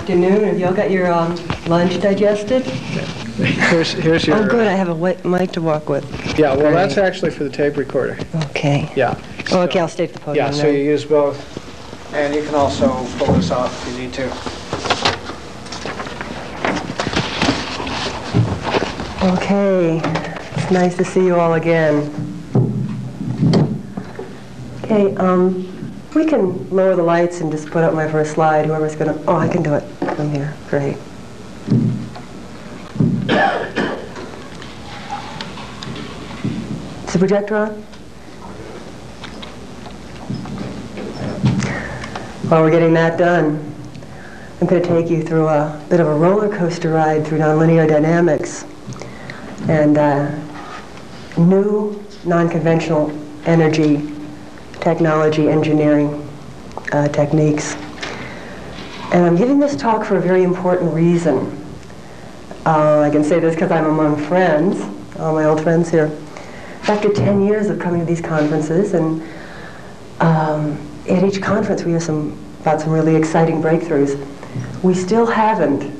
afternoon. Have y'all got your lunch digested? Here's your... Oh, good. I have a mic to walk with. Yeah, well, Great. That's actually for the tape recorder. Okay. Yeah. Oh, okay, I'll stay at the podium. Yeah, so you use both. And you can also pull this off if you need to. Okay. It's nice to see you all again. Okay, we can lower the lights and just put up my first slide. Whoever's going to... Oh, I can do it from here. Great. Is the projector on? While we're getting that done, I'm going to take you through a bit of a roller coaster ride through nonlinear dynamics and new non-conventional energy technology engineering techniques. And I'm giving this talk for a very important reason. I can say this because I'm among friends, all my old friends here. After 10 years of coming to these conferences, and at each conference we hear about some really exciting breakthroughs, we still haven't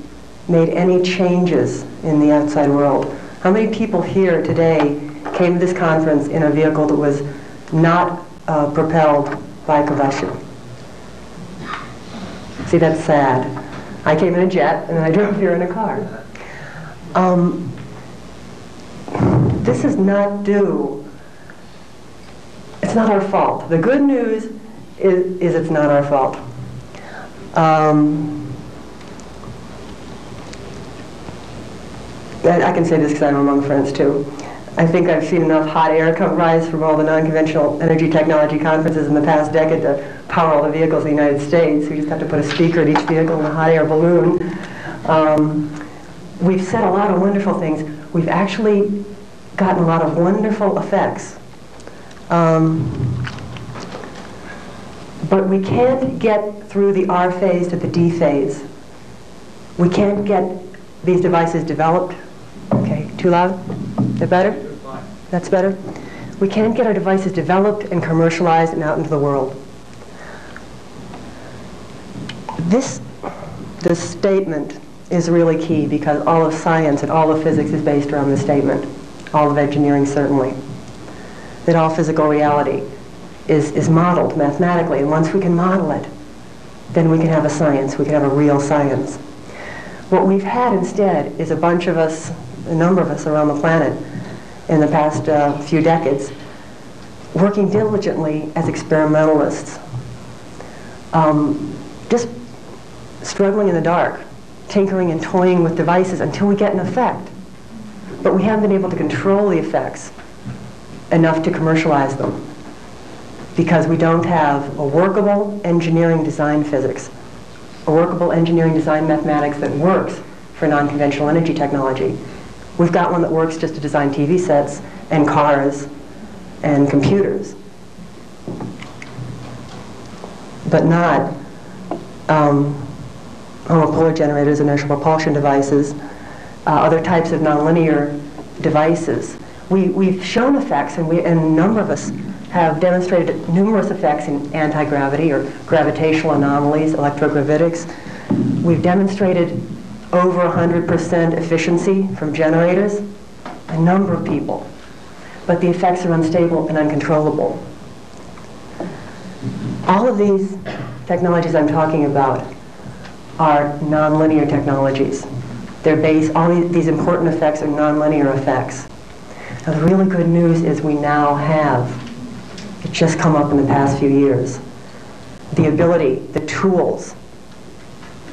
made any changes in the outside world. How many people here today came to this conference in a vehicle that was not propelled by combustion? See, that's sad. I came in a jet, and then I drove here in a car. This is not due. It's not our fault. The good news is it's not our fault. I can say this because I'm among friends too. I think I've seen enough hot air rise from all the non-conventional energy technology conferences in the past decade to power all the vehicles in the United States. We just have to put a speaker at each vehicle and a hot air balloon. We've said a lot of wonderful things. We've actually gotten a lot of wonderful effects. But we can't get through the R phase to the D phase. We can't get these devices developed. Okay, too loud? Is that better? That's better? We can't get our devices developed and commercialized and out into the world. This statement is really key because all of science and all of physics is based around this statement. All of engineering, certainly. That all physical reality is modeled mathematically, and once we can model it, then we can have a science, we can have a real science. What we've had instead is a bunch of us, a number of us around the planet in the past few decades, working diligently as experimentalists, just struggling in the dark, tinkering and toying with devices until we get an effect. But we haven't been able to control the effects enough to commercialize them because we don't have a workable engineering design physics, a workable engineering design mathematics that works for non-conventional energy technology. We've got one that works just to design TV sets and cars and computers, but not homopolar generators, inertial propulsion devices, other types of nonlinear devices. We've shown effects, and a number of us have demonstrated numerous effects in anti-gravity or gravitational anomalies, electrogravitics. We've demonstrated over 100% efficiency from generators, a number of people. But the effects are unstable and uncontrollable. All of these technologies I'm talking about are nonlinear technologies. They're based, all these important effects are nonlinear effects. Now the really good news is we now have, it's just come up in the past few years, the ability, the tools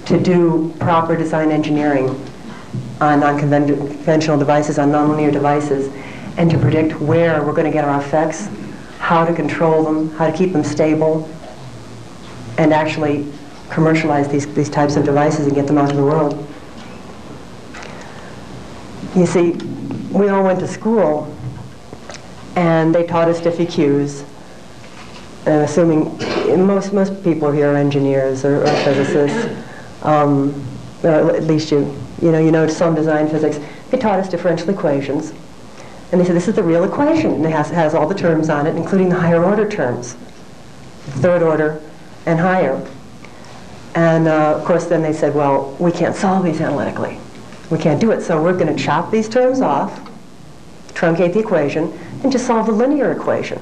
to do proper design engineering on non-conventional devices, on nonlinear devices, and to predict where we're going to get our effects, how to control them, how to keep them stable, and actually commercialize these types of devices and get them out to the world. You see, we all went to school, and they taught us Diffie Qs. And assuming most people here are engineers or physicists, or at least you know some design physics. They taught us differential equations, and they said this is the real equation, and it has all the terms on it, including the higher order terms, third order and higher. And of course then they said, well, we can't solve these analytically. We can't do it, so we're going to chop these terms off, truncate the equation, and just solve the linear equation.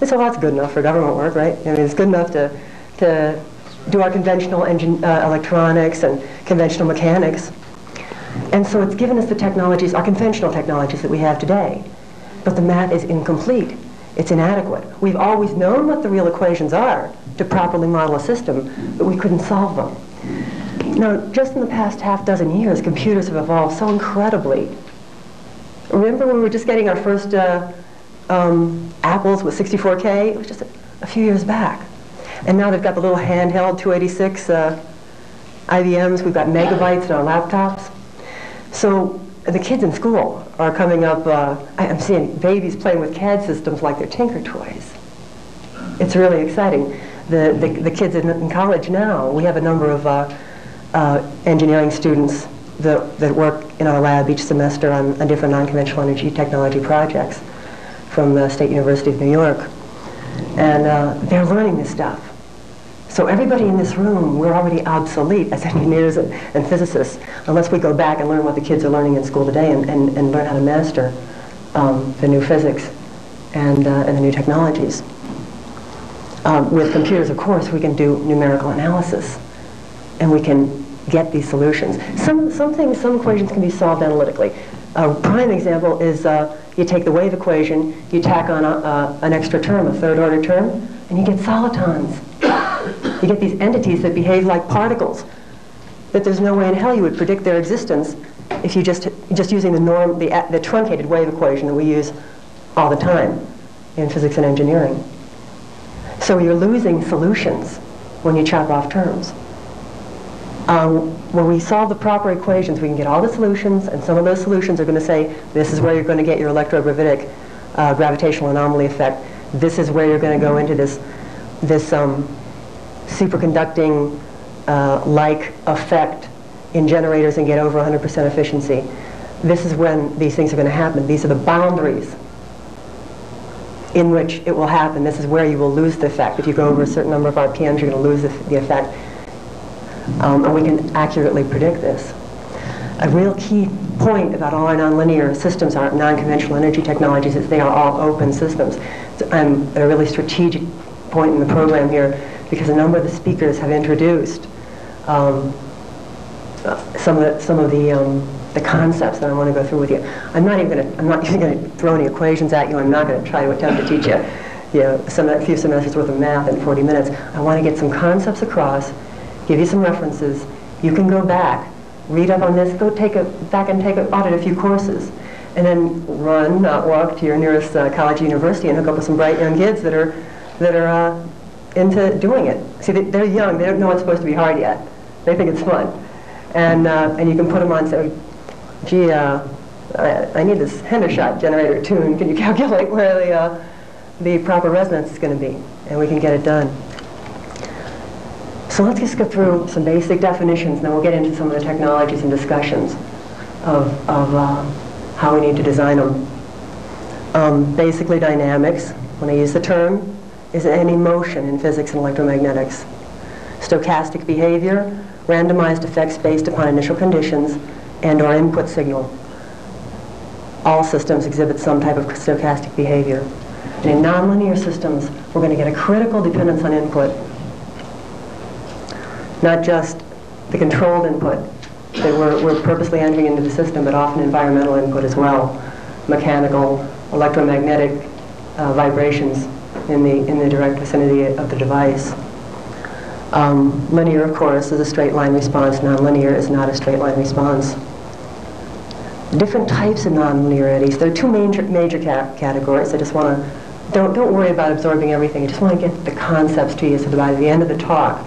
They said, well, that's good enough for government work, right? I mean, it's good enough to do our conventional electronics and conventional mechanics. And so it's given us the technologies, our conventional technologies that we have today. But the math is incomplete. It's inadequate. We've always known what the real equations are to properly model a system, but we couldn't solve them. Now, just in the past half-dozen years, computers have evolved so incredibly. Remember when we were just getting our first Apples with 64K? It was just a few years back. And now they've got the little handheld 286 IBMs. We've got megabytes in our laptops. So the kids in school are coming up, I'm seeing babies playing with CAD systems like they're Tinker Toys. It's really exciting. The kids in college now, we have a number of engineering students that work in our lab each semester on different non-conventional energy technology projects from the State University of New York. And they're learning this stuff. So everybody in this room, we're already obsolete as engineers and physicists unless we go back and learn what the kids are learning in school today and learn how to master the new physics and the new technologies. With computers, of course, we can do numerical analysis and we can get these solutions. Some equations can be solved analytically. A prime example is you take the wave equation, you tack on an extra term, a third-order term, and you get solitons. You get these entities that behave like particles, that there's no way in hell you would predict their existence if you just using the truncated wave equation that we use all the time in physics and engineering. So you're losing solutions when you chop off terms. When we solve the proper equations, we can get all the solutions, and some of those solutions are going to say, this is where you're going to get your electrogravitic gravitational anomaly effect. This is where you're going to go into this superconducting like effect in generators and get over 100% efficiency. This is when these things are going to happen. These are the boundaries in which it will happen. This is where you will lose the effect. If you go over a certain number of RPMs, you're going to lose the effect. And we can accurately predict this. A real key point about all our nonlinear systems, our non-conventional energy technologies, is they are all open systems. So I'm at a really strategic point in the program here because a number of the speakers have introduced some of the concepts that I want to go through with you. I'm not even going to throw any equations at you. I'm not going to try to attempt to teach you, a few semesters worth of math in 40 minutes. I want to get some concepts across, give you some references. You can go back, read up on this, go back and audit a few courses, and then run, not walk, to your nearest college or university and hook up with some bright young kids that are into doing it. See, they're young. They don't know it's supposed to be hard yet. They think it's fun. And you can put them on and say, gee, I need this Hendershot generator tuned. Can you calculate where the proper resonance is going to be? And we can get it done. So let's just go through some basic definitions, and then we'll get into some of the technologies and discussions of how we need to design them. Basically, dynamics, when I use the term, is any motion in physics and electromagnetics. Stochastic behavior, randomized effects based upon initial conditions and or input signal. All systems exhibit some type of stochastic behavior. And in nonlinear systems, we're going to get a critical dependence on input. Not just the controlled input that we're purposely entering into the system, but often environmental input as well. Mechanical, electromagnetic vibrations in the direct vicinity of the device. Linear, of course, is a straight line response. Nonlinear is not a straight line response. Different types of nonlinearities. There are two major categories. I just want to, don't worry about absorbing everything. I just want to get the concepts to you so that by the end of the talk,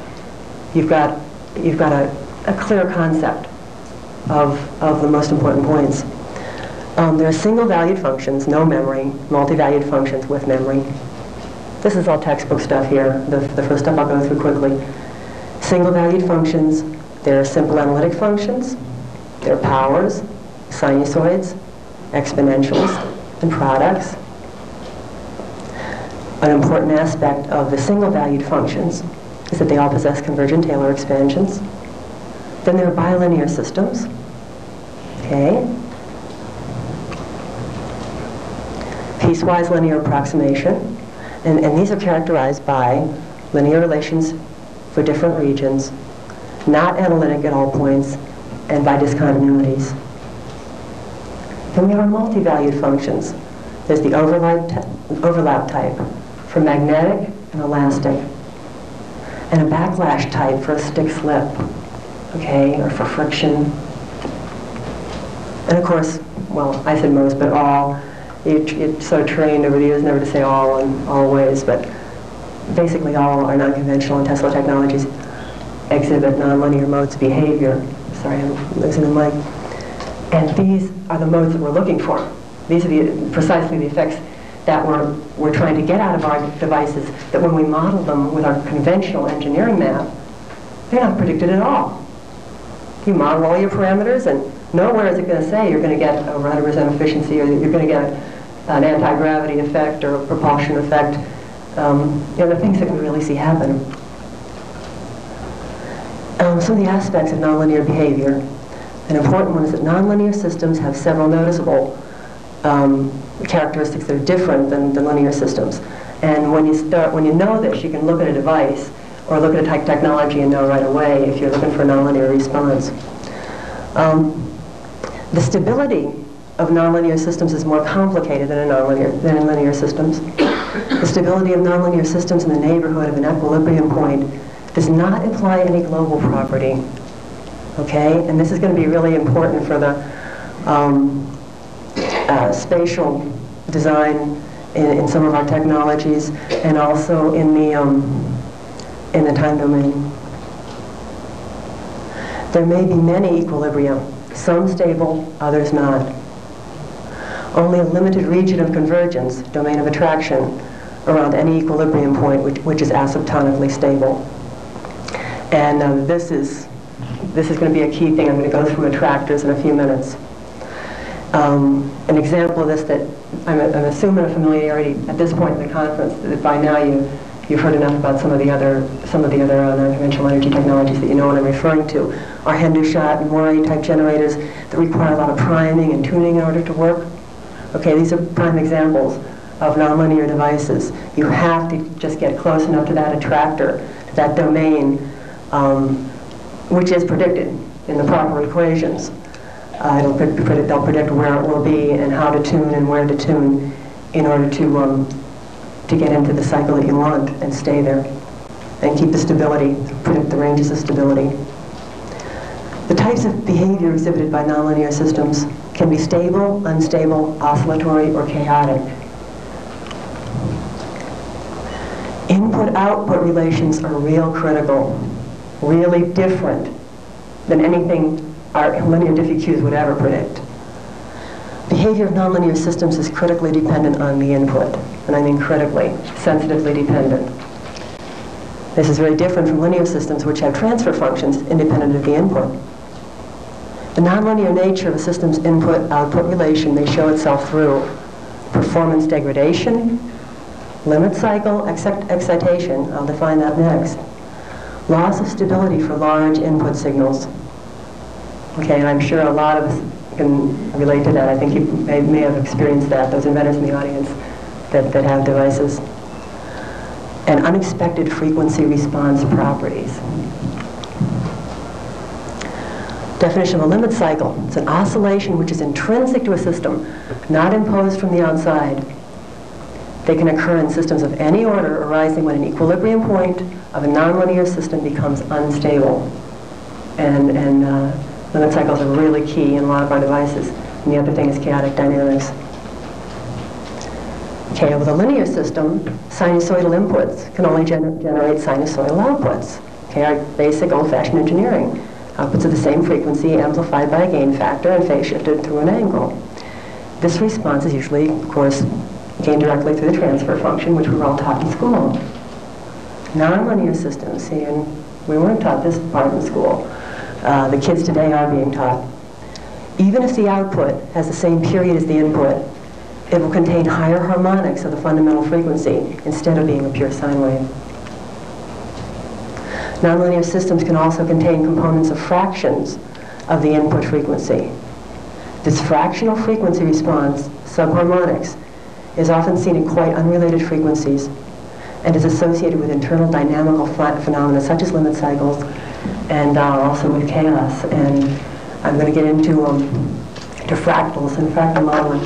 you've got a clear concept of the most important points. There are single-valued functions, no memory, multi-valued functions with memory. This is all textbook stuff here. The first stuff I'll go through quickly. Single-valued functions, there are simple analytic functions, there are powers, sinusoids, exponentials, and products. An important aspect of the single-valued functions is that they all possess convergent Taylor expansions. Then there are bilinear systems. Okay. Piecewise linear approximation. And these are characterized by linear relations for different regions, not analytic at all points, and by discontinuities. Then we have our multi-valued functions. There's the overlap type for magnetic and elastic, and a backlash type for a stick slip, okay, or for friction. And of course, well, I said most, but all. You're so trained over the years never to say all and always, but basically all our non-conventional and Tesla technologies exhibit nonlinear modes of behavior. Sorry, I'm losing the mic. And these are the modes that we're looking for. These are precisely the effects that we're trying to get out of our devices, that when we model them with our conventional engineering map, they're not predicted at all. You model all your parameters, and nowhere is it going to say you're going to get a 100% efficiency, or you're going to get an anti-gravity effect or a propulsion effect. The things that we really see happen. Some of the aspects of nonlinear behavior. An important one is that nonlinear systems have several noticeable characteristics that are different than linear systems. And when you know this, you can look at a device or look at a technology and know right away if you're looking for a nonlinear response. The stability of nonlinear systems is more complicated than in linear systems. The stability of nonlinear systems in the neighborhood of an equilibrium point does not imply any global property. Okay, and this is going to be really important for the spatial design in some of our technologies, and also in the time domain. There may be many equilibria, some stable, others not. Only a limited region of convergence, domain of attraction, around any equilibrium point which is asymptotically stable. And this is going to be a key thing. I'm going to go through attractors in a few minutes. An example of this that I'm assuming a familiarity at this point in the conference, that by now you've heard enough about some of the other non-conventional energy technologies that you know what I'm referring to, are Hendershot and Morey type generators that require a lot of priming and tuning in order to work. Okay, these are prime examples of nonlinear devices. You have to just get close enough to that attractor, to that domain, which is predicted in the proper equations. They'll predict where it will be and how to tune and where to tune in order to get into the cycle that you want and stay there and keep the stability, predict the ranges of stability. The types of behavior exhibited by nonlinear systems can be stable, unstable, oscillatory, or chaotic. Input-output relations are real critical, really different than anything our linear diffie-Qs would ever predict. Behavior of nonlinear systems is critically dependent on the input, and I mean critically, sensitively dependent. This is very different from linear systems, which have transfer functions independent of the input. The nonlinear nature of a system's input-output relation may show itself through performance degradation, limit cycle excitation, I'll define that next, loss of stability for large input signals. Okay, and I'm sure a lot of us can relate to that. I think you may have experienced that, those inventors in the audience that have devices. And unexpected frequency response properties. Definition of a limit cycle. It's an oscillation which is intrinsic to a system, not imposed from the outside. They can occur in systems of any order arising when an equilibrium point of a nonlinear system becomes unstable. And limit cycles are really key in a lot of our devices. And the other thing is chaotic dynamics. Okay, with a linear system, sinusoidal inputs can only generate sinusoidal outputs. Okay, our basic old-fashioned engineering. Outputs of the same frequency amplified by a gain factor and phase shifted through an angle. This response is usually, of course, gained directly through the transfer function, which we were all taught in school. Nonlinear systems, see, and we weren't taught this part in school. The kids today are being taught. Even if the output has the same period as the input, it will contain higher harmonics of the fundamental frequency instead of being a pure sine wave. Nonlinear systems can also contain components of fractions of the input frequency. This fractional frequency response, subharmonics, is often seen in quite unrelated frequencies and is associated with internal dynamical phenomena such as limit cycles and also with chaos. And I'm going to get into to fractals and fractal modeling.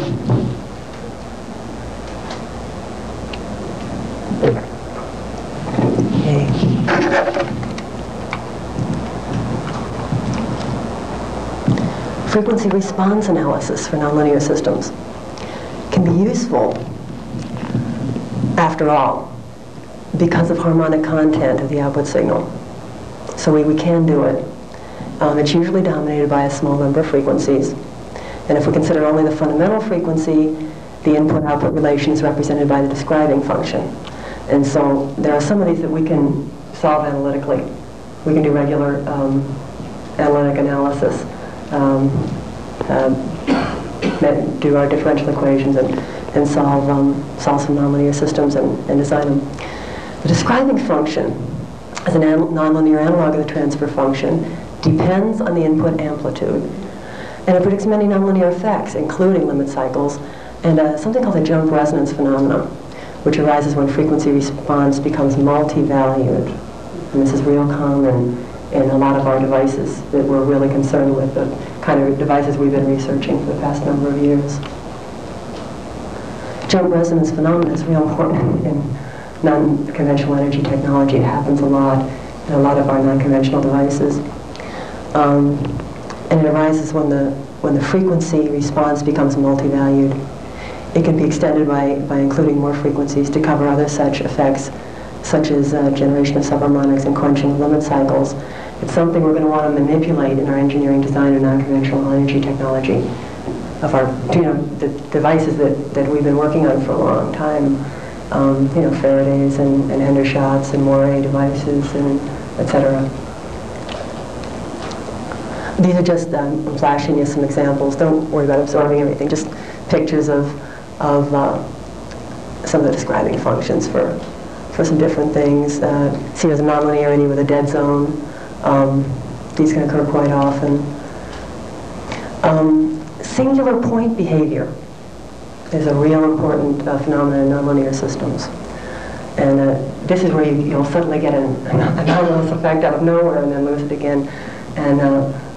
Frequency response analysis for nonlinear systems can be useful, after all, because of harmonic content of the output signal. So we can do it. It's usually dominated by a small number of frequencies. And if we consider only the fundamental frequency, the input-output relation is represented by the describing function. And so there are some of these that we can solve analytically. We can do regular analytic analysis. Do our differential equations and solve some nonlinear systems and design them. The describing function, as a nonlinear analog of the transfer function, depends on the input amplitude. And it predicts many nonlinear effects, including limit cycles, and something called the jump resonance phenomenon, which arises when frequency response becomes multi-valued. And this is real common in a lot of our devices that we're really concerned with, the kind of devices we've been researching for the past number of years. Jump resonance phenomenon is real important in non-conventional energy technology. It happens a lot in a lot of our non-conventional devices. And it arises when the frequency response becomes multi-valued. It can be extended by including more frequencies to cover other such effects, such as generation of subharmonics and quenching of limit cycles. It's something we're going to want to manipulate in our engineering design of non-conventional energy technology, of our, the devices that we've been working on for a long time, Faraday's and Hendershot's and Moiré devices, and etc. These are just, I'm flashing you some examples. Don't worry about absorbing everything. Just pictures of some of the describing functions for some different things. See, there's a nonlinearity with a dead zone. These can occur quite often. Singular point behavior is a real important phenomenon in nonlinear systems. And this is where you'll suddenly get an anomalous effect out of nowhere and then lose it again. And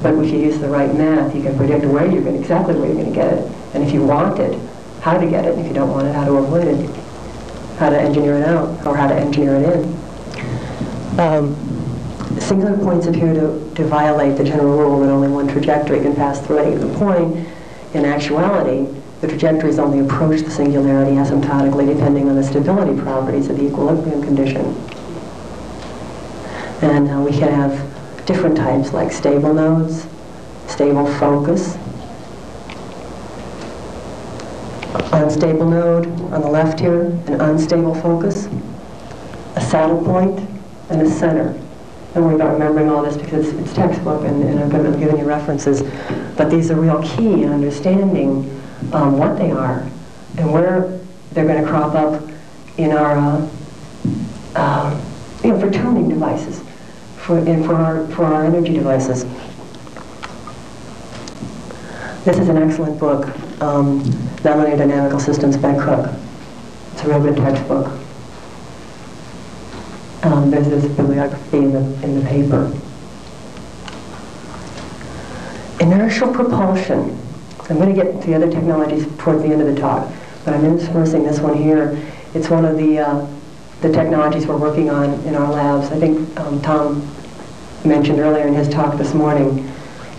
but if you use the right math, you can predict exactly where you're going to get it. And if you want it, how to get it. And if you don't want it, how to avoid it. How to engineer it out, or how to engineer it in. Singular points appear to violate the general rule that only one trajectory can pass through any given point. In actuality, the trajectories only approach the singularity asymptotically depending on the stability properties of the equilibrium condition. And we can have different types like stable nodes, stable focus, unstable node on the left here, an unstable focus, a saddle point, and a center. Don't worry about remembering all this because it's textbook and I'm giving you references. But these are real key in understanding what they are and where they're going to crop up in our, for tuning devices, for our energy devices. This is an excellent book, Nonlinear Dynamical Systems by Cook. It's a real good textbook. There's this bibliography in the paper. Inertial propulsion. I'm going to get to the other technologies toward the end of the talk, but I'm interspersing this one here. It's one of the technologies we're working on in our labs. I think Tom mentioned earlier in his talk this morning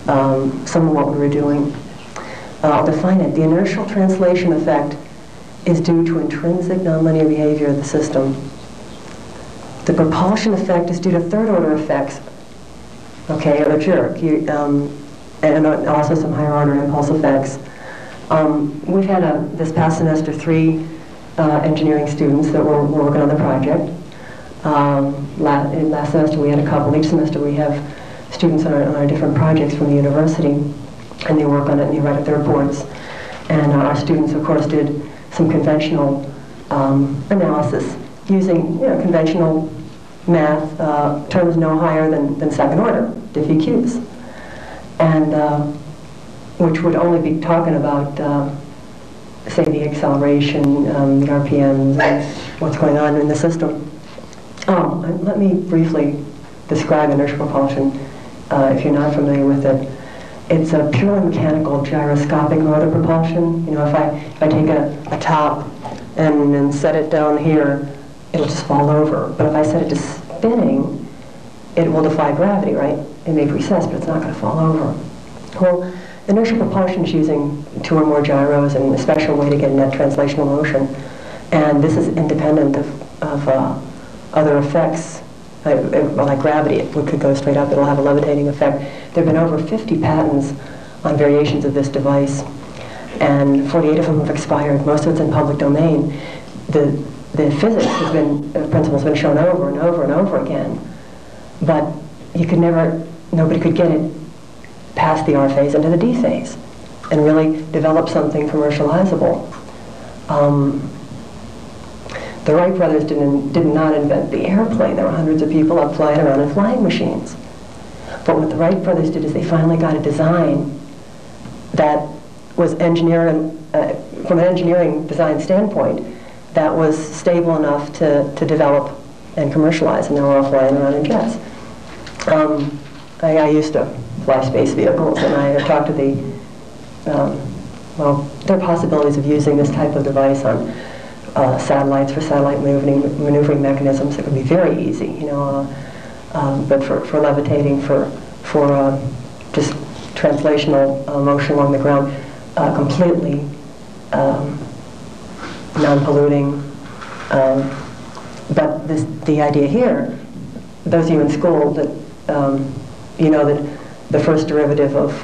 some of what we were doing. I'll define it. The inertial translation effect is due to intrinsic nonlinear behavior of the system. The propulsion effect is due to third-order effects, okay, of a jerk, and also some higher-order impulse effects. We've had, this past semester, 3 engineering students that were working on the project. Last semester we had a couple. Each semester we have students on our different projects from the university, and they work on it and they write up their reports. And our students, of course, did some conventional analysis using conventional math terms no higher than second order, diffie-qs. And which would only be talking about, say, the acceleration, the RPMs, and what's going on in the system. Oh, and let me briefly describe inertial propulsion, if you're not familiar with it. It's a purely mechanical gyroscopic mode of propulsion. You know, if I take a top and set it down here, it'll just fall over. But if I set it to spinning, it will defy gravity, right? It may precess, but it's not going to fall over. Well, inertial propulsion is using 2 or more gyros and a special way to get net translational motion. And this is independent of other effects. Like gravity, it could go straight up, it'll have a levitating effect. There have been over 50 patents on variations of this device, and 48 of them have expired. Most of it's in public domain. The physics has been, principles have been shown over and over and over again, but nobody could get it past the R phase into the D phase and really develop something commercializable. The Wright brothers did not invent the airplane. There were hundreds of people out flying around in flying machines. But what the Wright brothers did is they finally got a design that was from an engineering design standpoint, that was stable enough to develop and commercialize, and now we're all flying around in jets. I used to fly space vehicles, and I have talked to there are possibilities of using this type of device on satellites for satellite maneuvering mechanisms. It could be very easy, you know, but for levitating, for just translational motion along the ground, completely non-polluting. But the idea here, those of you in school that you know that the first derivative of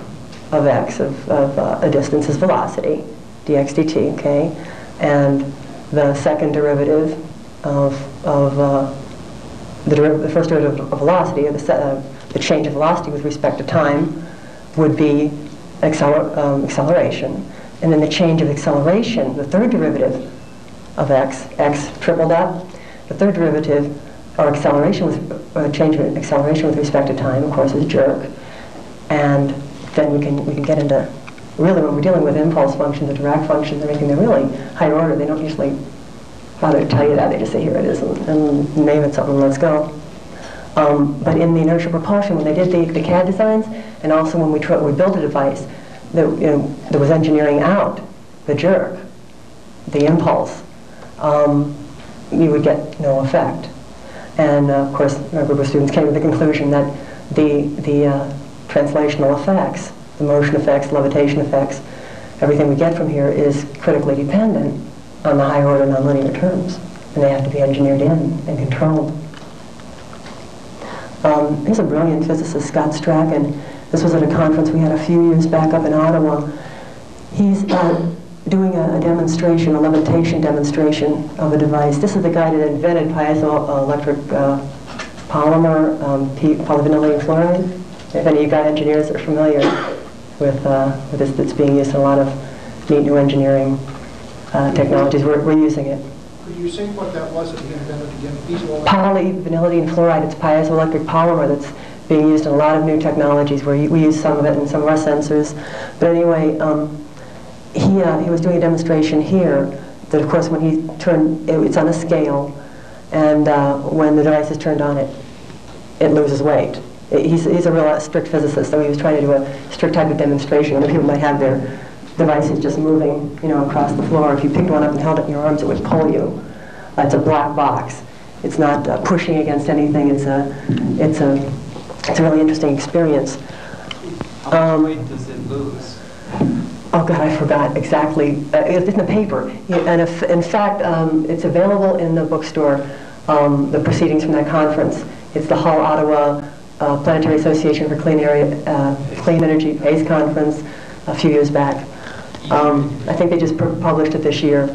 x, of a distance, is velocity, dx dt, okay? And the second derivative of the first derivative of velocity, or the change of velocity with respect to time, would be acceleration. And then the change of acceleration, the third derivative of x tripled up, the third derivative, or change of acceleration with respect to time, of course, is jerk. And then we can get into, really, when we're dealing with impulse functions or Dirac functions or anything, they're really higher order. They don't usually bother to tell you that. They just say, here it is, and name it something, let's go. But in the inertial propulsion, when they did the CAD designs, and also when we built a device, there was engineering out the jerk, the impulse, you would get no effect. And of course, a group of students came to the conclusion that the translational effects, the motion effects, levitation effects, everything we get from here is critically dependent on the higher order nonlinear terms, and they have to be engineered in and controlled. Here's a brilliant physicist, Scott Strachan. This was at a conference we had a few years back up in Ottawa. He's doing a demonstration, a levitation demonstration of a device. This is the guy that invented piezoelectric polymer, polyvinyl fluoride. If any of you guy engineers are familiar with this, that's being used in a lot of neat new engineering technologies, we're using it. Could you say what that was that he invented again? Polyvinylidene fluoride. It's piezoelectric polymer that's being used in a lot of new technologies where we use some of it in some of our sensors. But anyway, he was doing a demonstration here that, of course, when he turned, it's on a scale, and when the device is turned on, it loses weight. He's a real strict physicist, so he was trying to do a strict type of demonstration where people might have their devices just moving, you know, across the floor. If you picked one up and held it in your arms, it would pull you. It's a black box. It's not pushing against anything. It's a really interesting experience. How much weight does it lose? Oh God, I forgot exactly. It's in the paper, and in fact, it's available in the bookstore. The proceedings from that conference. It's the Hull Ottawa Planetary Association for Clean Energy PACE conference a few years back. I think they just published it this year.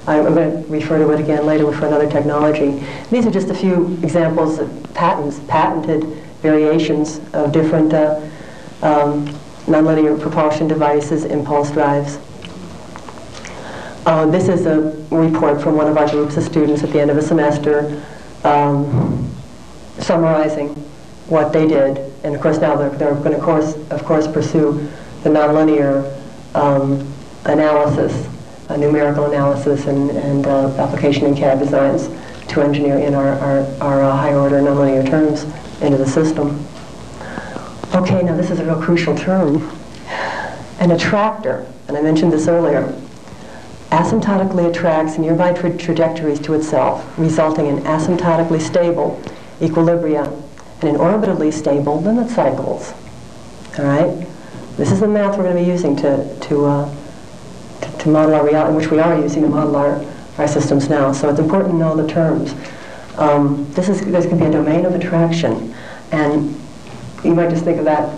I'm going to refer to it again later for another technology. These are just a few examples of patented variations of different nonlinear propulsion devices, impulse drives. This is a report from one of our groups of students at the end of a semester. summarizing what they did. And of course now they're going to, of course, pursue the nonlinear analysis, numerical analysis, and application in CAD designs to engineer in our higher order nonlinear terms into the system. Okay, now this is a real crucial term. An attractor, and I mentioned this earlier, asymptotically attracts nearby trajectories to itself, resulting in asymptotically stable equilibria and in orbitally stable limit cycles. All right? This is the math we're going to be using to model our reality, which we are using to model our systems now. So it's important to know the terms. There's going to be a domain of attraction, and you might just think of that.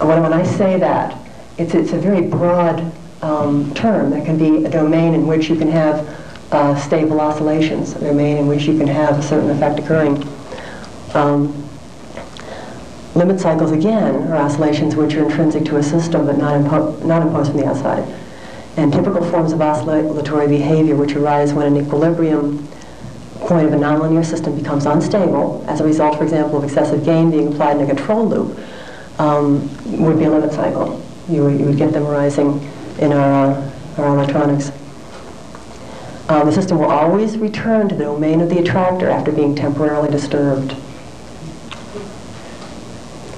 When I say that, it's a very broad term. That can be a domain in which you can have stable oscillations, a domain in which you can have a certain effect occurring. Limit cycles, again, are oscillations which are intrinsic to a system but not imposed from the outside. And typical forms of oscillatory behavior which arise when an equilibrium point of a nonlinear system becomes unstable as a result, for example, of excessive gain being applied in a control loop, would be a limit cycle. You would get them arising in our electronics. The system will always return to the domain of the attractor after being temporarily disturbed.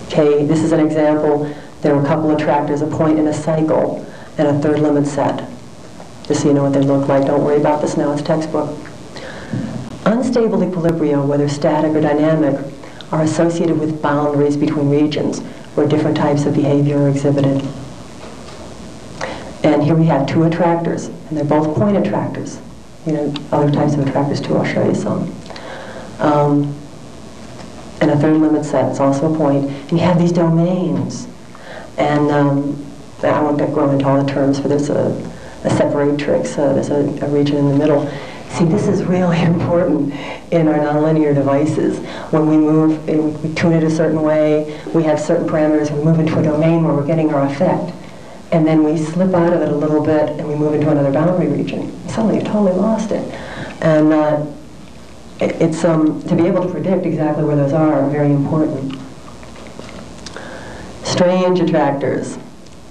Okay, this is an example. There are a couple of attractors, a point in a cycle, and a third limit set. Just so you know what they look like. Don't worry about this now, it's textbook. Unstable equilibria, whether static or dynamic, are associated with boundaries between regions where different types of behavior are exhibited. And here we have two attractors, and they're both point attractors. You know, other types of attractors too, I'll show you some. And a third limit set is also a point. And you have these domains. And I won't go into all the terms, but there's a separatrix, there's a region in the middle. See, this is really important in our nonlinear devices. When we move, we tune it a certain way, we have certain parameters, we move into a domain where we're getting our effect. And then we slip out of it a little bit and we move into another boundary region. Suddenly you've totally lost it. And it's to be able to predict exactly where those are very important. Strange attractors.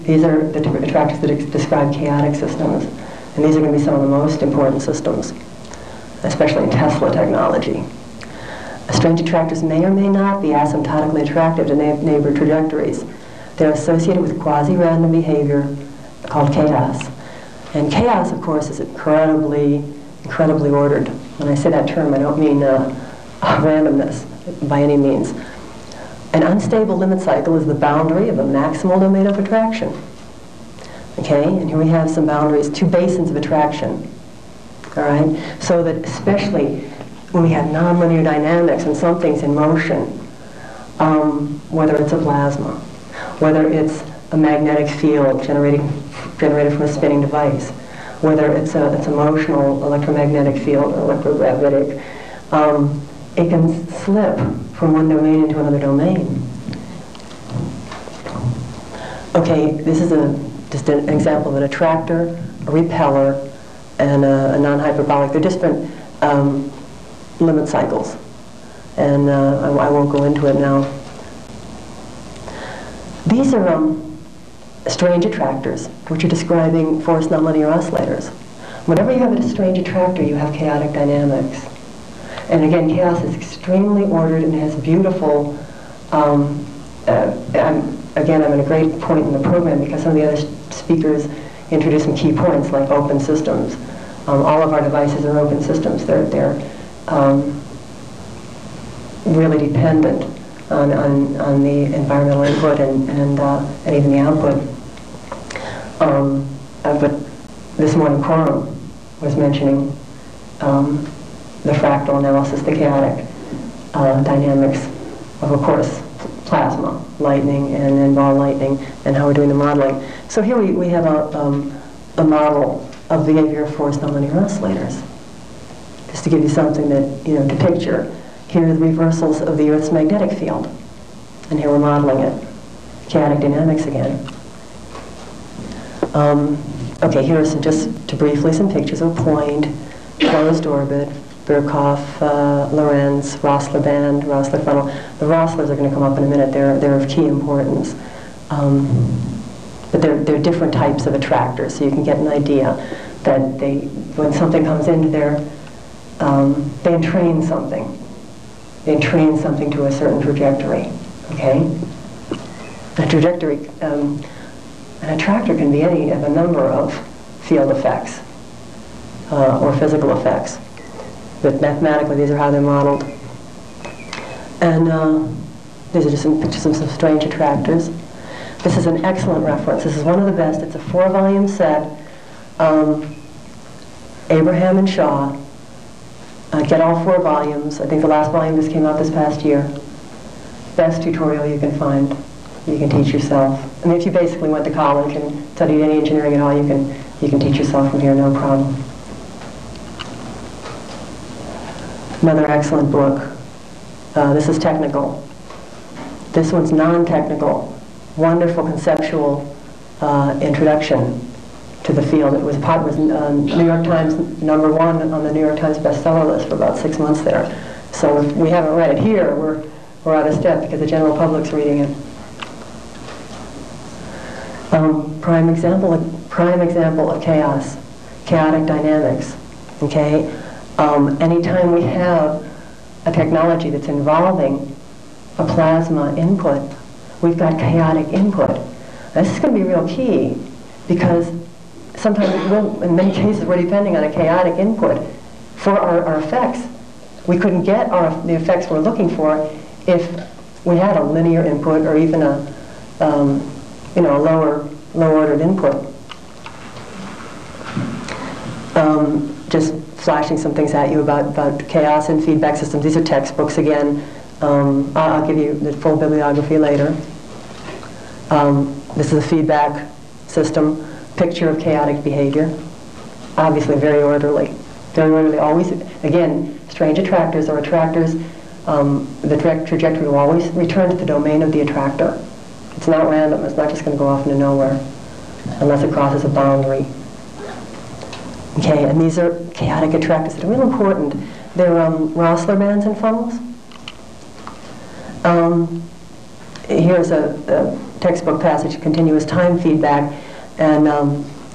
These are the attractors that describe chaotic systems. And these are going to be some of the most important systems, especially in Tesla technology. Strange attractors may or may not be asymptotically attractive to neighbor trajectories. They're associated with quasi-random behavior called chaos. And chaos, of course, is incredibly ordered. When I say that term, I don't mean randomness by any means. An unstable limit cycle is the boundary of a maximal domain of attraction. Okay, and here we have some boundaries, two basins of attraction. All right, so that especially when we have nonlinear dynamics and something's in motion, whether it's a plasma, whether it's a magnetic field generated from a spinning device, whether it's a motional electromagnetic field or electrogravitic, it can slip from one domain into another domain. Okay, this is just an example of an attractor, a repeller, and a non-hyperbolic. They're different limit cycles, and I won't go into it now. These are strange attractors, which are describing forced nonlinear oscillators. Whenever you have a strange attractor, you have chaotic dynamics. And again, chaos is extremely ordered and has beautiful, I'm at a great point in the program because some of the other speakers introduced some key points like open systems. All of our devices are open systems. They're really dependent on the environmental input and even the output. But this morning Coram was mentioning the fractal analysis, the chaotic dynamics of course, plasma, lightning, and then ball lightning, and how we're doing the modeling. So here we have a model of the behavior of forced nonlinear oscillators. Just to give you something that, to picture. Here are the reversals of the Earth's magnetic field. And here we're modeling it. Chaotic dynamics again. Okay, here are just briefly some pictures of a point, closed orbit, Birkhoff, Lorentz, Rossler band, Rossler funnel. The Rosslers are going to come up in a minute. They're of key importance. But they're different types of attractors, so you can get an idea that when something comes into there, they entrain something. They entrain something to a certain trajectory, okay? A trajectory, an attractor can be any of a number of field effects or physical effects. But mathematically, these are how they're modeled. And these are just some pictures of some strange attractors. This is an excellent reference. This is one of the best. It's a 4-volume set. Abraham and Shaw. Get all 4 volumes. I think the last volume just came out this past year. Best tutorial you can find. You can teach yourself. I mean, if you basically went to college and studied any engineering at all, you can teach yourself from here, no problem. Another excellent book. This is technical. This one's non-technical. Wonderful conceptual introduction to the field. It was New York Times #1 on the New York Times bestseller list for about 6 months there. So if we haven't read it here, we're out of step because the general public's reading it. Prime example of chaos, chaotic dynamics. Okay, anytime we have a technology that's involving a plasma input, we've got chaotic input. Now, this is going to be real key because sometimes, in many cases, we're depending on a chaotic input for our effects. We couldn't get the effects we're looking for if we had a linear input or even a lower ordered input. Just flashing some things at you about chaos and feedback systems. These are textbooks again. I'll give you the full bibliography later. This is a feedback system, picture of chaotic behavior. Obviously very orderly. Very orderly, always, again, strange attractors or attractors, the trajectory will always return to the domain of the attractor. It's not random, it's not just going to go off into nowhere unless it crosses a boundary. Okay, and these are chaotic attractors that are real important. They're Rossler bands and funnels. Here's a textbook passage, continuous time feedback, and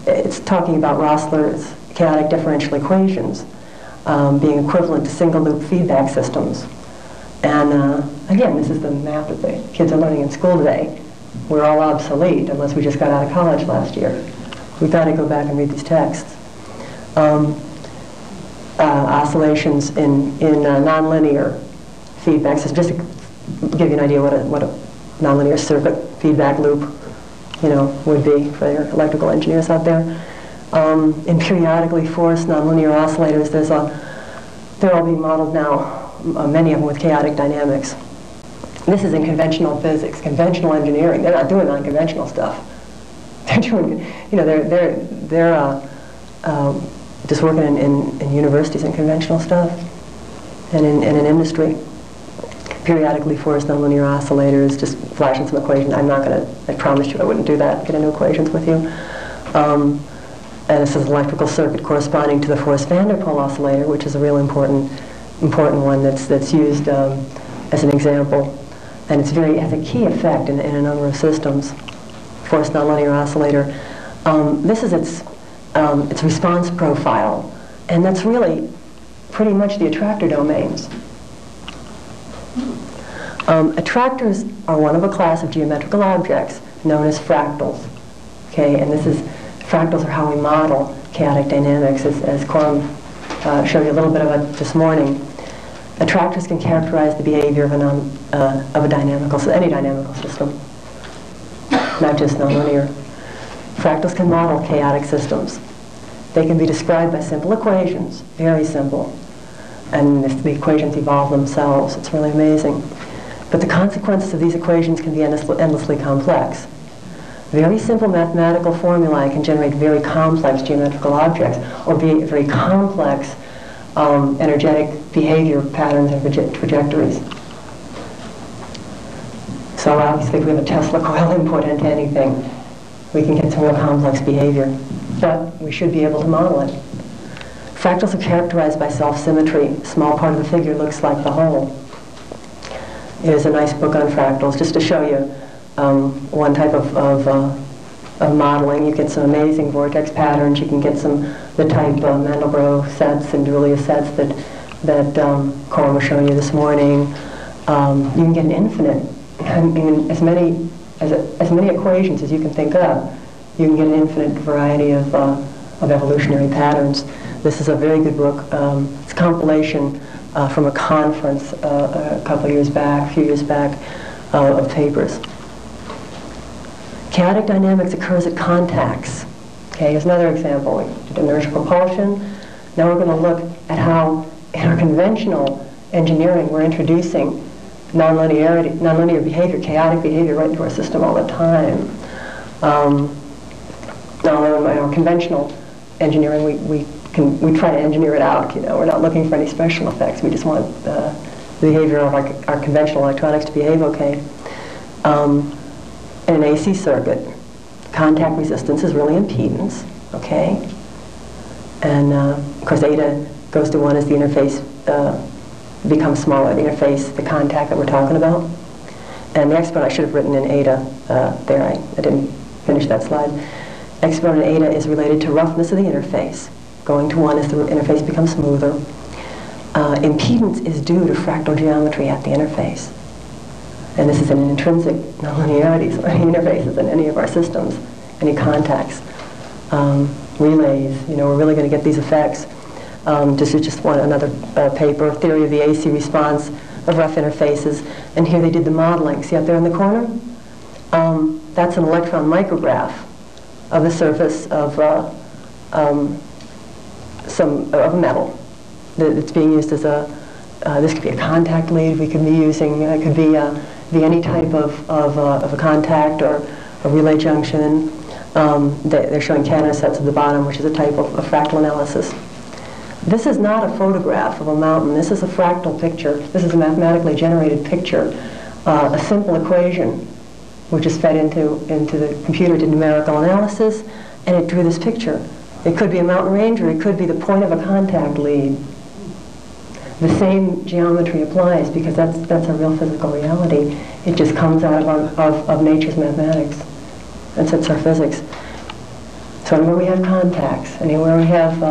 it's talking about Rossler's chaotic differential equations being equivalent to single loop feedback systems. And again, this is the math that the kids are learning in school today. We're all obsolete unless we just got out of college last year. We've got to go back and read these texts. Oscillations in nonlinear feedback systems. Just to give you an idea what a nonlinear circuit feedback loop, would be for your electrical engineers out there. In periodically forced nonlinear oscillators, they're all being modeled now, many of them with chaotic dynamics. This is in conventional physics, conventional engineering. They're not doing unconventional stuff. They're doing, they're just working in universities and conventional stuff, and in industry. Periodically forced nonlinear oscillators, just flashing some equations. I promised you I wouldn't do that, get into equations with you. And this is an electrical circuit corresponding to the forced van der Pol oscillator, which is a real important one that's used as an example. And it has a key effect in a number of systems. Forced nonlinear oscillator. This is its response profile, and that's really pretty much the attractor domains. Attractors are one of a class of geometrical objects known as fractals. Okay, and fractals are how we model chaotic dynamics, as Quam showed you a little bit of it this morning. Attractors can characterize the behavior of any dynamical system, not just nonlinear. Fractals can model chaotic systems. They can be described by simple equations, very simple. And the equations evolve themselves. It's really amazing. But the consequences of these equations can be endlessly complex. Very simple mathematical formulae can generate very complex geometrical objects, or be very complex energetic behavior patterns and trajectories. So obviously, if we have a Tesla coil input into anything, we can get some real complex behavior. But we should be able to model it. Fractals are characterized by self-symmetry. A small part of the figure looks like the whole. Here's a nice book on fractals, just to show you one type of modeling. You get some amazing vortex patterns. You can get the type Mandelbrot sets and Julia sets that Corin was showing you this morning. You can get an infinite, I mean, as many equations as you can think of. You can get an infinite variety of evolutionary patterns. This is a very good book. It's a compilation from a conference a few years back, of papers. Chaotic dynamics occurs at contacts. Okay, here's another example. We did inertial propulsion. Now we're going to look at how, in our conventional engineering, we're introducing nonlinear behavior, chaotic behavior right into our system all the time. Now, in our conventional engineering, we try to engineer it out. You know, we're not looking for any special effects. We just want the behavior of our conventional electronics to behave okay. In an AC circuit, contact resistance is really impedance, okay? And of course, eta goes to 1 as the interface becomes smaller, the interface, the contact that we're talking about. And the exponent I should have written in eta there. I didn't finish that slide. Exponent eta is related to roughness of the interface, going to 1 as the interface becomes smoother. Impedance is due to fractal geometry at the interface. And this is an intrinsic nonlinearity, so any interfaces in any of our systems, any contacts, relays, you know, we're really going to get these effects. This is just another paper, Theory of the AC Response of Rough Interfaces. And here they did the modeling. See up there in the corner? That's an electron micrograph of the surface of a metal that's being used as this could be a contact lead. We could be using, it could be any type of a contact or a relay junction. They're showing canansets at the bottom, which is a type of fractal analysis. This is not a photograph of a mountain. This is a fractal picture. This is a mathematically generated picture, a simple equation, which is fed into the computer to numerical analysis, and it drew this picture. It could be a mountain range, or it could be the point of a contact lead. The same geometry applies because that's a real physical reality. It just comes out of nature's mathematics. That's our physics. So anywhere we have contacts, anywhere we have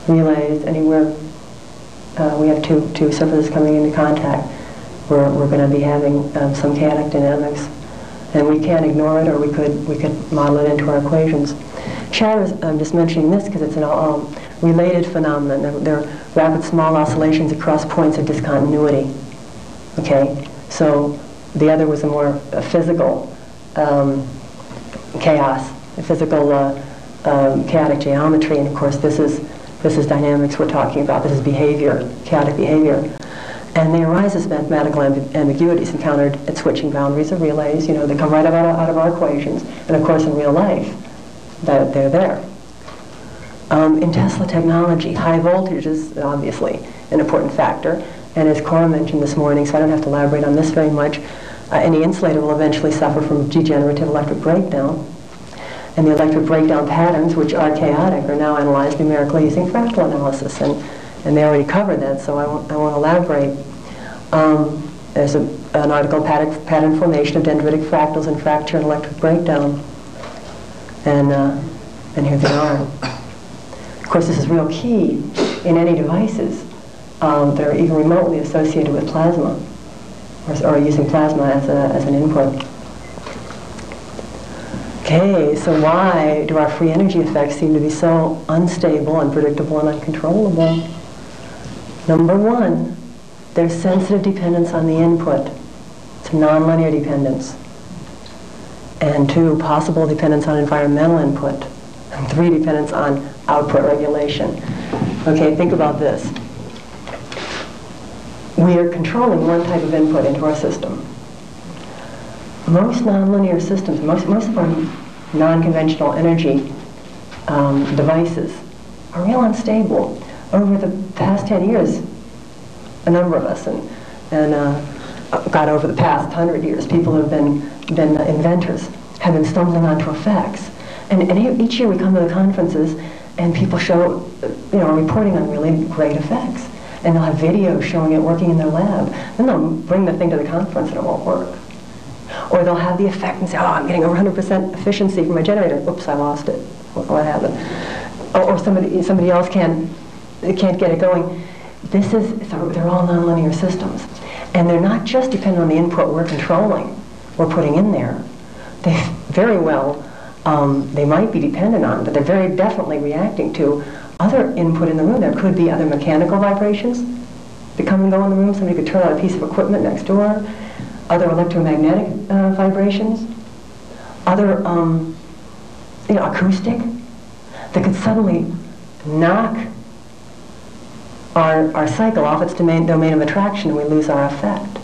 relays, anywhere we have two surfaces coming into contact, we're going to be having some chaotic dynamics. And we can't ignore it, or we could model it into our equations. I'm just mentioning this because it's an related phenomenon. There are rapid small oscillations across points of discontinuity. Okay, so the other was a more physical chaos, a physical chaotic geometry, and of course this is dynamics we're talking about. This is behavior, chaotic behavior. And they arise as mathematical ambiguities encountered at switching boundaries of relays. You know, they come right out of our equations. And of course, in real life, they're there. In Tesla technology, high voltage is obviously an important factor. And as Cora mentioned this morning, so I don't have to elaborate on this very much, any insulator will eventually suffer from degenerative electric breakdown. And the electric breakdown patterns, which are chaotic, are now analyzed numerically using fractal analysis. And they already covered that, so I won't elaborate. There's an article, Pattern Formation of Dendritic Fractals and Fracture and Electric Breakdown. And here they are. Of course, this is real key in any devices that are even remotely associated with plasma, or using plasma as an input. Okay, so why do our free energy effects seem to be so unstable, unpredictable, and uncontrollable? Number one, there's sensitive dependence on the input. It's nonlinear dependence. And 2, possible dependence on environmental input. And 3, dependence on output regulation. Okay, think about this. We are controlling one type of input into our system. Most nonlinear systems, most of our non-conventional energy devices are real unstable. Over the past 10 years, a number of us, and God, over the past 100 years, people have been inventors, have been stumbling onto effects. And each year we come to the conferences, and people show, are reporting on really great effects. And they'll have videos showing it working in their lab. Then they'll bring the thing to the conference and it won't work. Or they'll have the effect and say, oh, I'm getting over 100% efficiency from my generator. Oops, I lost it. What happened? Or somebody else can't get it going. They're all nonlinear systems. And they're not just dependent on the input we're controlling, we're putting in there. They very well, they might be dependent on, but they're very definitely reacting to other input in the room. There could be other mechanical vibrations that come and go in the room. Somebody could turn on a piece of equipment next door. Other electromagnetic vibrations. Other, acoustic, that could suddenly knock our cycle off its domain of attraction, and we lose our effect.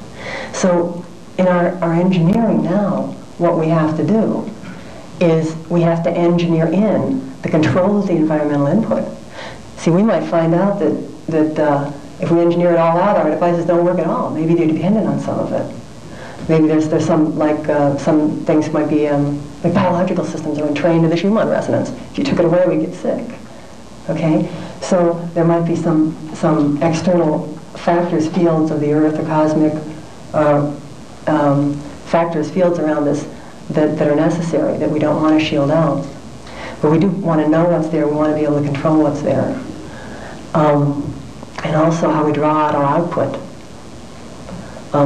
So in our engineering now, what we have to do is we have to engineer in the control of the environmental input. See, we might find out that if we engineer it all out, our devices don't work at all. Maybe they're dependent on some of it. Maybe there's some, some things might be, like biological systems are trained to the Schumann resonance. If you took it away, we'd get sick. Okay? So there might be some external factors, fields of the earth, the cosmic factors, fields around us that are necessary, that we don't want to shield out. But we do want to know what's there. We want to be able to control what's there. And also how we draw out our output.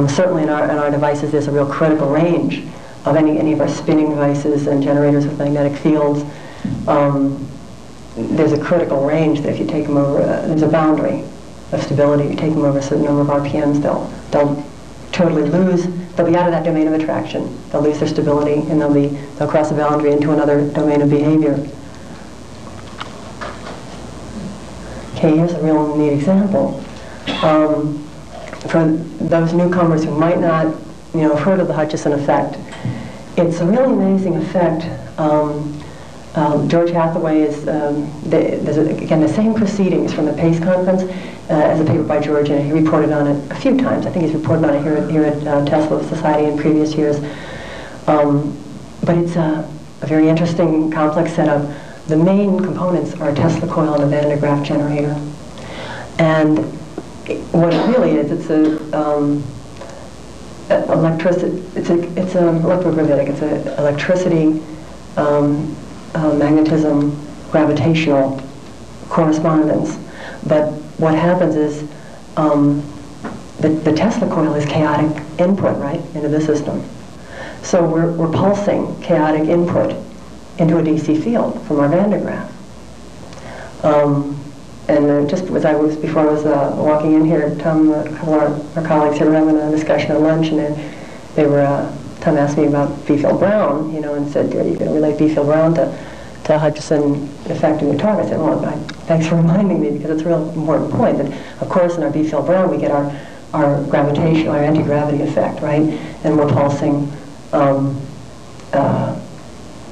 Certainly in our devices, there's a real critical range of any of our spinning devices and generators with magnetic fields. There's a critical range that if you take them over, there's a boundary of stability. You take them over a certain number of RPMs, they'll totally lose. They'll be out of that domain of attraction. They'll lose their stability, and they'll cross a boundary into another domain of behavior. Okay, here's a real neat example. For those newcomers who might not, have heard of the Hutchison effect, it's a really amazing effect. George Hathaway is, there's again the same proceedings from the PACE conference as a paper by George, and he reported on it a few times. I think he's reported on it here at Tesla Society in previous years. But it's a very interesting, complex setup. The main components are a Tesla coil and a Van de Graaff generator. And what it really is, it's it's an electrogravitic. It's an electricity, magnetism, gravitational correspondence. But what happens is the Tesla coil is chaotic input, right, into the system. So we're pulsing chaotic input into a DC field from our Van de Graaff. And just as before I was walking in here, Tom, a couple of our colleagues here were having a discussion at lunch, and Tom asked me about B-Field-Brown, and said, are you going to relate B-Field-Brown to Hutchison effect in your talk? I said, well, thanks for reminding me, because it's a real important point that, of course, in our B-Field-Brown, we get our gravitation, our anti-gravity effect, right? And we're pulsing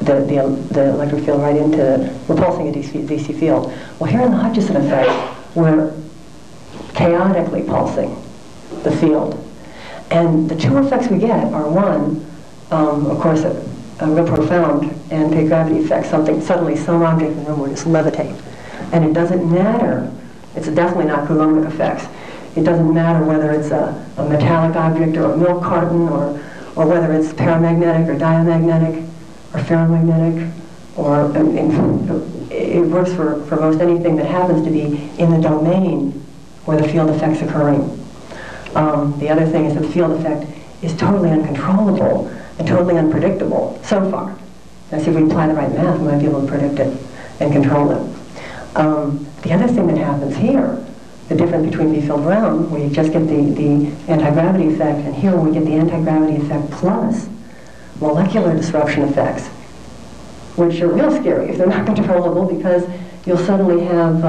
the electric field right into, we're pulsing a DC field. Well, here in the Hutchison effect, we're chaotically pulsing the field. And the two effects we get are one, of course, a real profound anti-gravity effect. Suddenly some object in the room will just levitate. And it doesn't matter, it's definitely not Coulombic effects. It doesn't matter whether it's a metallic object or a milk carton or whether it's paramagnetic or diamagnetic or ferromagnetic, or it works for most anything that happens to be in the domain where the field effect's occurring. The other thing is that the field effect is totally uncontrollable and totally unpredictable so far. Now, see, if we apply the right math, we might be able to predict it and control it. The other thing that happens here, the difference between B-Field-Brown, where you just get the anti-gravity effect, and here we get the anti-gravity effect plus molecular disruption effects, which are real scary if they're not controllable, because you'll suddenly have,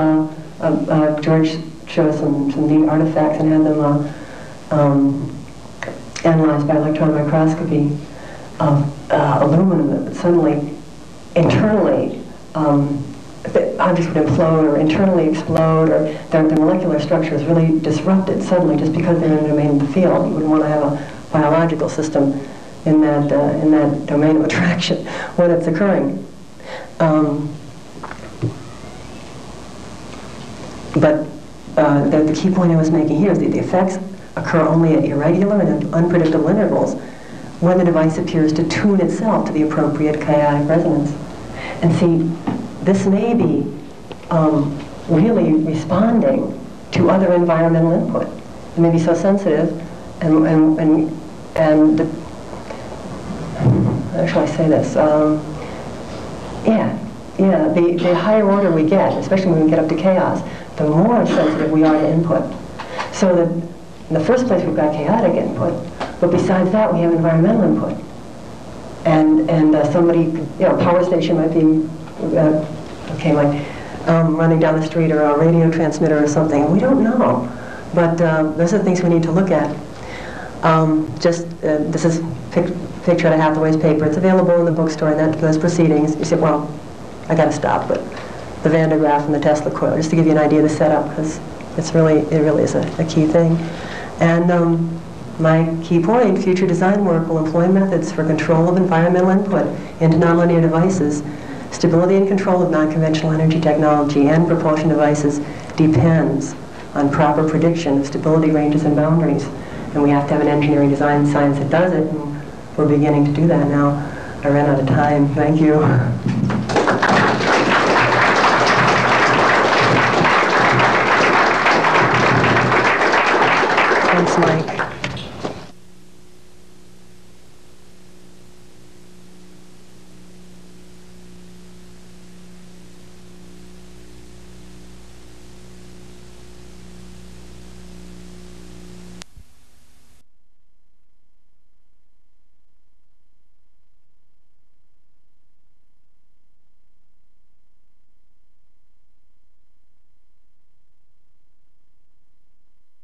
George showed some neat artifacts and had them analyzed by electron microscopy of aluminum that suddenly internally the objects would implode or internally explode, or their molecular structure is really disrupted suddenly just because they're in the domain of the field. You wouldn't want to have a biological system in that domain of attraction when it's occurring. but the key point I was making here is that the effects occur only at irregular and unpredictable intervals when the device appears to tune itself to the appropriate chaotic resonance. And see, this may be really responding to other environmental input. It may be so sensitive, and how shall I say this? The higher order we get, especially when we get up to chaos, the more sensitive we are to input. So that in the first place we've got chaotic input, but besides that we have environmental input. And somebody, a power station might be, running down the street, or a radio transmitter or something. We don't know. But those are the things we need to look at. This is picture out of Hathaway's paper. It's available in the bookstore and those proceedings. You say, well, I got to stop, but the Van de Graaff and the Tesla coil, just to give you an idea of the setup, because it really is a key thing. And my key point, future design work will employ methods for control of environmental input into nonlinear devices. Stability and control of non-conventional energy technology and propulsion devices depends on proper prediction of stability ranges and boundaries. And we have to have an engineering design science that does it, and we're beginning to do that now. I ran out of time. Thank you. Thanks, Mike.